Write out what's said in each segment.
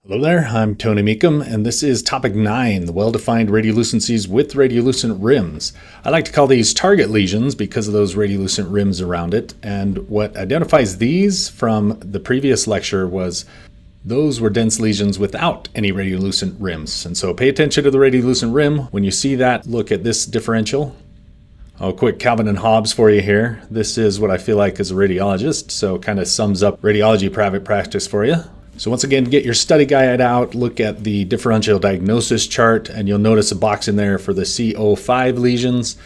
Hello there, I'm Tony Meekum, and this is Topic 9, the well-defined radiolucencies with radiolucent rims. I like to call these target lesions because of those radiolucent rims around it, and what identifies these from the previous lecture was those were dense lesions without any radiolucent rims. And so pay attention to the radiolucent rim. When you see that, look at this differential. Oh, quick Calvin and Hobbes for you here. This is what I feel like as a radiologist, so it kind of sums up radiology private practice for you. So once again, get your study guide out, look at the differential diagnosis chart, and you'll notice a box in there for the CO5 lesions.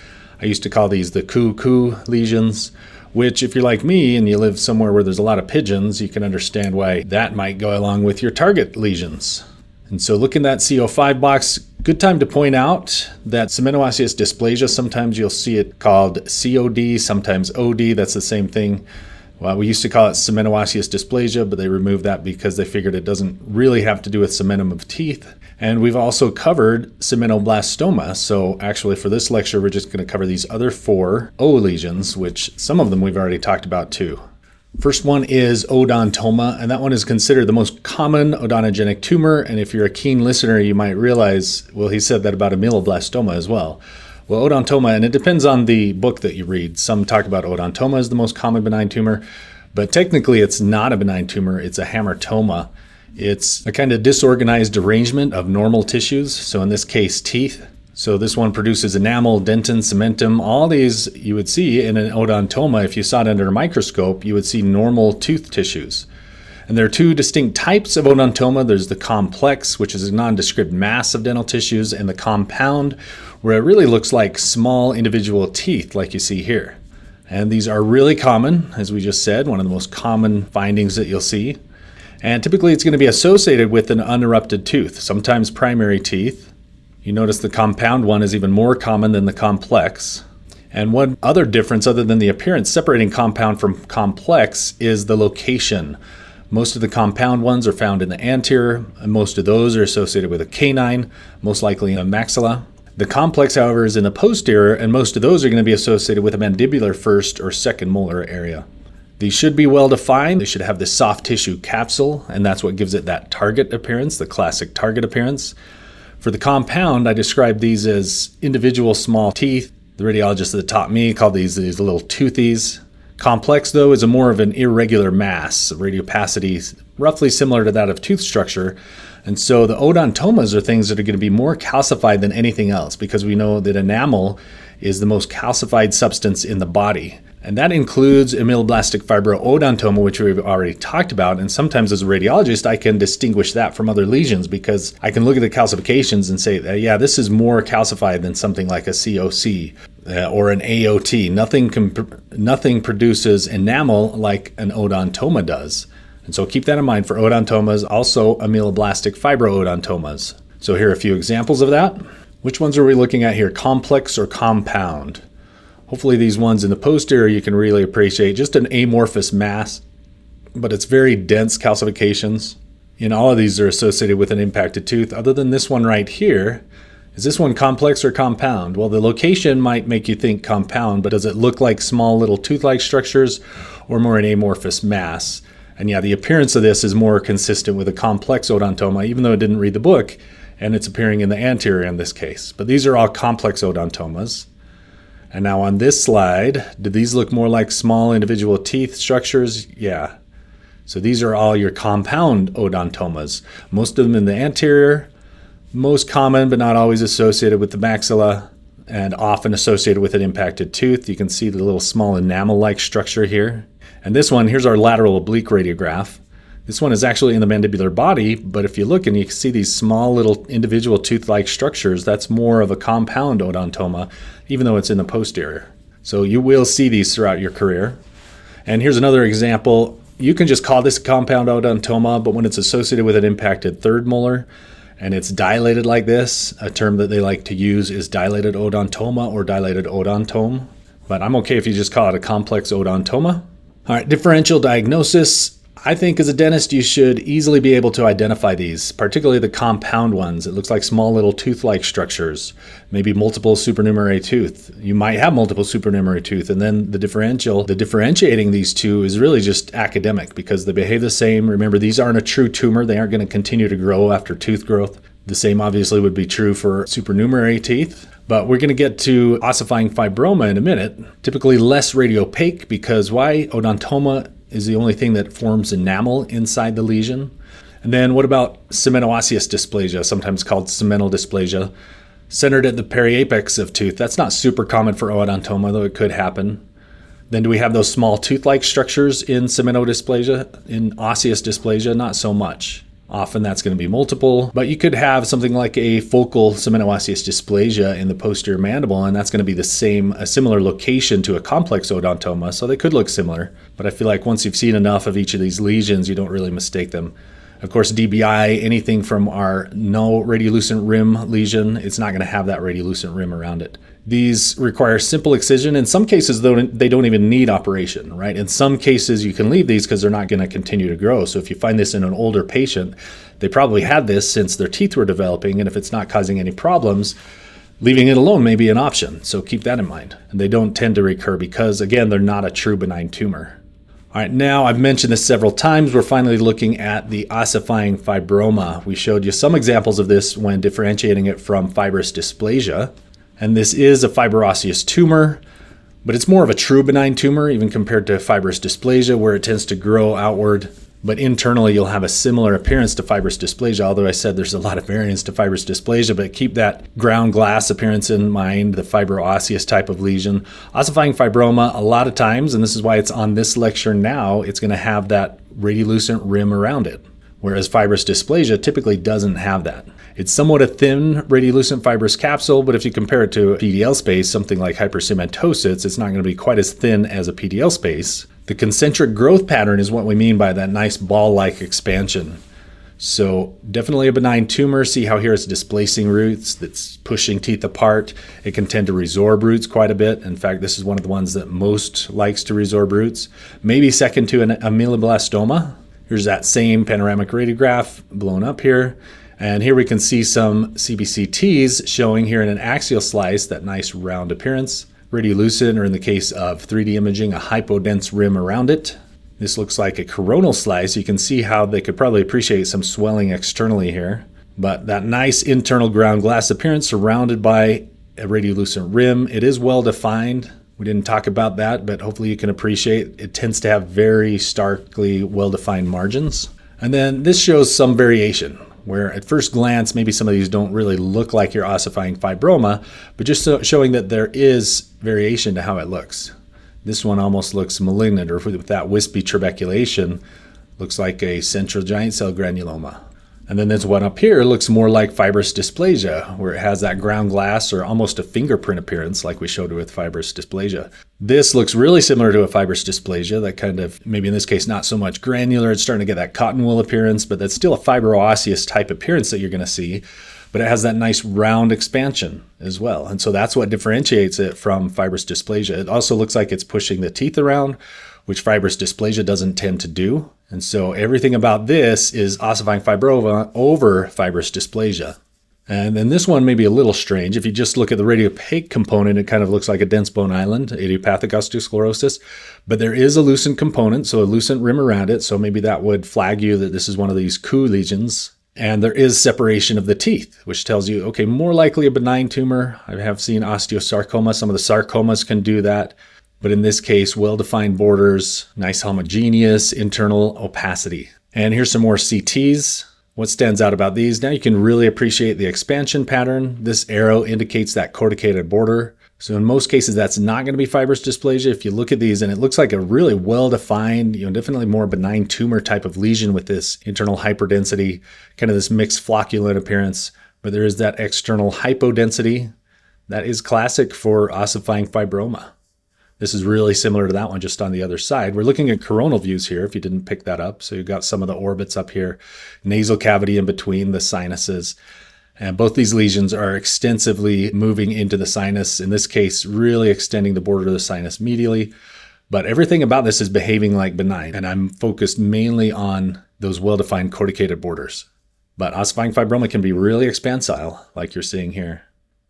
I used to call these the coo lesions, which if you're like me and you live somewhere where there's a lot of pigeons, you can understand why that might go along with your target lesions. And so look in that CO5 box. Good time to point out that cementoosseous dysplasia, sometimes you'll see it called COD, sometimes OD, that's the same thing. Well, we used to call it cementoosseous dysplasia, but they removed that because they figured it doesn't really have to do with cementum of teeth. And we've also covered cementoblastoma. So actually for this lecture, we're just going to cover these other 4 O-lesions, which some of them we've already talked about too. First one is Odontoma, and that one is considered the most common odontogenic tumor. And if you're a keen listener, you might realize, well, he said that about ameloblastoma as well. Well, odontoma, and it depends on the book that you read. Some talk about odontoma as the most common benign tumor, but technically it's not a benign tumor, it's a hamartoma. It's a kind of disorganized arrangement of normal tissues, so in this case, teeth. So this one produces enamel, dentin, cementum. All these you would see in an odontoma. If you saw it under a microscope, you would see normal tooth tissues. And there are 2 distinct types of odontoma. There's the complex, which is a nondescript mass of dental tissues, and the compound, where it really looks like small individual teeth like you see here. And these are really common, as we just said, one of the most common findings that you'll see. And typically it's going to be associated with an unerupted tooth, sometimes primary teeth. You notice the compound one is even more common than the complex. And one other difference other than the appearance separating compound from complex is the location. Most of the compound ones are found in the anterior, and most of those are associated with a canine, most likely in a maxilla. The complex, however, is in the posterior, and most of those are going to be associated with a mandibular first or second molar area. These should be well defined. They should have the soft tissue capsule, and that's what gives it that target appearance, the classic target appearance. For the compound, I describe these as individual small teeth. The radiologist that taught me called these little toothies. Complex, though, is a more of an irregular mass, radiopacity, roughly similar to that of tooth structure. And so the odontomas are things that are going to be more calcified than anything else because we know that enamel is the most calcified substance in the body. And that includes ameloblastic fibro-odontoma, which we've already talked about. And sometimes as a radiologist, I can distinguish that from other lesions because I can look at the calcifications and say, yeah, this is more calcified than something like a COC or an AOT. Nothing produces enamel like an odontoma does. And so keep that in mind for odontomas, also ameloblastic fibro-odontomas. So here are a few examples of that. Which ones are we looking at here, complex or compound? Hopefully these ones in the posterior you can really appreciate, just an amorphous mass, but it's very dense calcifications. And all of these are associated with an impacted tooth. Other than this one right here, is this one complex or compound? Well, the location might make you think compound, but does it look like small little tooth-like structures or more an amorphous mass? And yeah, the appearance of this is more consistent with a complex odontoma, even though it didn't read the book, and it's appearing in the anterior in this case. But these are all complex odontomas. And now on this slide, do these look more like small individual teeth structures? Yeah. So these are all your compound odontomas. Most of them in the anterior, most common but not always associated with the maxilla, and often associated with an impacted tooth. You can see the little small enamel-like structure here. And this one, here's our lateral oblique radiograph. This one is actually in the mandibular body, but if you look and you see these small little individual tooth-like structures, that's more of a compound odontoma, even though it's in the posterior. So you will see these throughout your career. And here's another example. You can just call this a compound odontoma, but when it's associated with an impacted third molar and it's dilated like this, a term that they like to use is dilated odontoma or dilated odontome. But I'm okay if you just call it a complex odontoma. All right, differential diagnosis. I think as a dentist, you should easily be able to identify these, particularly the compound ones. It looks like small little tooth-like structures, maybe multiple supernumerary tooth. You might have multiple supernumerary tooth, and then the differentiating these two is really just academic because they behave the same. Remember, these aren't a true tumor. They aren't going to continue to grow after tooth growth. The same obviously would be true for supernumerary teeth. But we're going to get to ossifying fibroma in a minute. Typically less radiopaque because why? Odontoma is the only thing that forms enamel inside the lesion. And then what about cementosseous dysplasia, sometimes called cemental dysplasia, centered at the periapex of tooth? That's not super common for odontoma, though it could happen. Then do we have those small tooth-like structures in cementodysplasia? In osseous dysplasia, not so much. Often that's going to be multiple, but you could have something like a focal cementosseous dysplasia in the posterior mandible, and that's going to be a similar location to a complex odontoma, so they could look similar. But I feel like once you've seen enough of each of these lesions, you don't really mistake them. Of course, DBI, anything from our no radiolucent rim lesion, it's not going to have that radiolucent rim around it. These require simple excision. In some cases, though, they don't even need operation, right? In some cases, you can leave these because they're not going to continue to grow. So if you find this in an older patient, they probably had this since their teeth were developing, and if it's not causing any problems, leaving it alone may be an option. So keep that in mind. And they don't tend to recur because, again, they're not a true benign tumor. All right, now I've mentioned this several times. We're finally looking at the ossifying fibroma. We showed you some examples of this when differentiating it from fibrous dysplasia. And this is a fibroosseous tumor, but it's more of a true benign tumor even compared to fibrous dysplasia where it tends to grow outward. But internally, you'll have a similar appearance to fibrous dysplasia, although I said there's a lot of variance to fibrous dysplasia, but keep that ground glass appearance in mind, the fibroosseous type of lesion. Ossifying fibroma, a lot of times, and this is why it's on this lecture now, it's going to have that radiolucent rim around it, whereas fibrous dysplasia typically doesn't have that. It's somewhat a thin radiolucent fibrous capsule, but if you compare it to a PDL space, something like hypercementosis, it's not going to be quite as thin as a PDL space. The concentric growth pattern is what we mean by that nice ball-like expansion. So definitely a benign tumor. See how here it's displacing roots, that's pushing teeth apart. It can tend to resorb roots quite a bit. In fact, this is one of the ones that most likes to resorb roots. Maybe second to an amylblastoma. Here's that same panoramic radiograph blown up here. And here we can see some CBCTs showing here in an axial slice, that nice round appearance. Radiolucent, or in the case of 3D imaging, a hypodense rim around it. This looks like a coronal slice. You can see how they could probably appreciate some swelling externally here. But that nice internal ground glass appearance surrounded by a radiolucent rim. It is well defined. We didn't talk about that, but hopefully you can appreciate it tends to have very starkly well-defined margins. And then this shows some variation, where at first glance, maybe some of these don't really look like your ossifying fibroma, but just showing that there is variation to how it looks. This one almost looks malignant, or with that wispy trabeculation, looks like a central giant cell granuloma. And then this one up here looks more like fibrous dysplasia, where it has that ground glass or almost a fingerprint appearance like we showed with fibrous dysplasia. This looks really similar to a fibrous dysplasia, that kind of, maybe in this case, not so much granular. It's starting to get that cotton wool appearance, but that's still a fibroosseous type appearance that you're going to see. But it has that nice round expansion as well. And so that's what differentiates it from fibrous dysplasia. It also looks like it's pushing the teeth around, which fibrous dysplasia doesn't tend to do. And so everything about this is ossifying fibroma over fibrous dysplasia. And then this one may be a little strange. If you just look at the radiopaque component, it kind of looks like a dense bone island, idiopathic osteosclerosis. But there is a lucent component, so a lucent rim around it. So maybe that would flag you that this is one of these coup lesions. And there is separation of the teeth, which tells you, okay, more likely a benign tumor. I have seen osteosarcoma. Some of the sarcomas can do that. But in this case, well-defined borders, nice homogeneous internal opacity. And here's some more CTs. What stands out about these? Now you can really appreciate the expansion pattern. This arrow indicates that corticated border. So in most cases, that's not going to be fibrous dysplasia. If you look at these, and it looks like a really well-defined, definitely more benign tumor type of lesion with this internal hyperdensity, kind of this mixed flocculent appearance. But there is that external hypodensity that is classic for ossifying fibroma. This is really similar to that one, just on the other side. We're looking at coronal views here, if you didn't pick that up. So you've got some of the orbits up here, nasal cavity in between the sinuses. And both these lesions are extensively moving into the sinus, in this case, really extending the border of the sinus medially. But everything about this is behaving like benign, and I'm focused mainly on those well-defined corticated borders. But ossifying fibroma can be really expansile, like you're seeing here.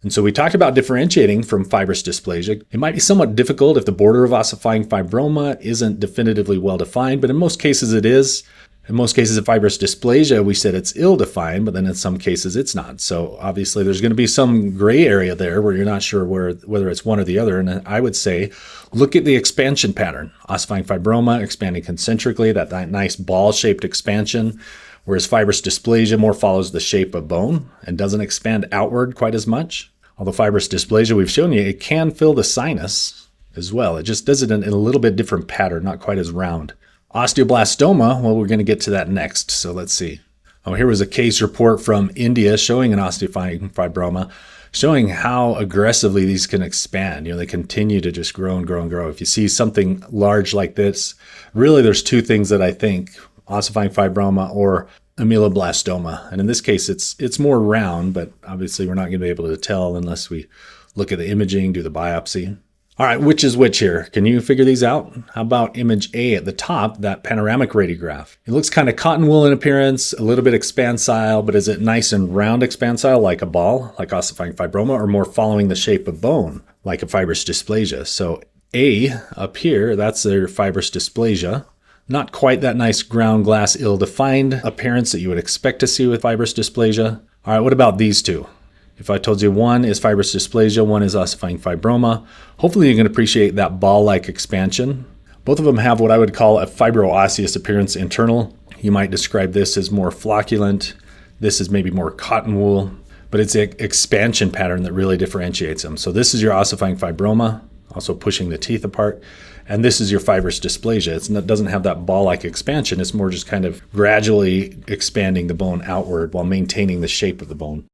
And so we talked about differentiating from fibrous dysplasia. It might be somewhat difficult if the border of ossifying fibroma isn't definitively well-defined, but in most cases it is. In most cases of fibrous dysplasia, we said it's ill-defined, but then in some cases it's not. So obviously there's going to be some gray area there where you're not sure whether it's one or the other. And I would say, look at the expansion pattern. Ossifying fibroma expanding concentrically, that nice ball-shaped expansion, whereas fibrous dysplasia more follows the shape of bone and doesn't expand outward quite as much. Although fibrous dysplasia, we've shown you, it can fill the sinus as well. It just does it in a little bit different pattern, not quite as round. Osteoblastoma, well, we're going to get to that next, so let's see. Oh, here was a case report from India showing an ossifying fibroma, showing how aggressively these can expand. They continue to just grow and grow and grow. If you see something large like this, really there's two things that I think, ossifying fibroma or ameloblastoma. And in this case, it's more round, but obviously we're not going to be able to tell unless we look at the imaging, do the biopsy. All right, which is which here? Can you figure these out? How about image A at the top, that panoramic radiograph? It looks kind of cotton wool in appearance, a little bit expansile, but is it nice and round expansile like a ball, like ossifying fibroma, or more following the shape of bone, like a fibrous dysplasia? So A up here, that's their fibrous dysplasia. Not quite that nice ground glass ill-defined appearance that you would expect to see with fibrous dysplasia. All right, what about these two? If I told you one is fibrous dysplasia, one is ossifying fibroma, hopefully you can appreciate that ball-like expansion. Both of them have what I would call a fibro-osseous appearance internal. You might describe this as more flocculent. This is maybe more cotton wool, but it's an expansion pattern that really differentiates them. So this is your ossifying fibroma, also pushing the teeth apart. And this is your fibrous dysplasia. It doesn't have that ball-like expansion. It's more just kind of gradually expanding the bone outward while maintaining the shape of the bone.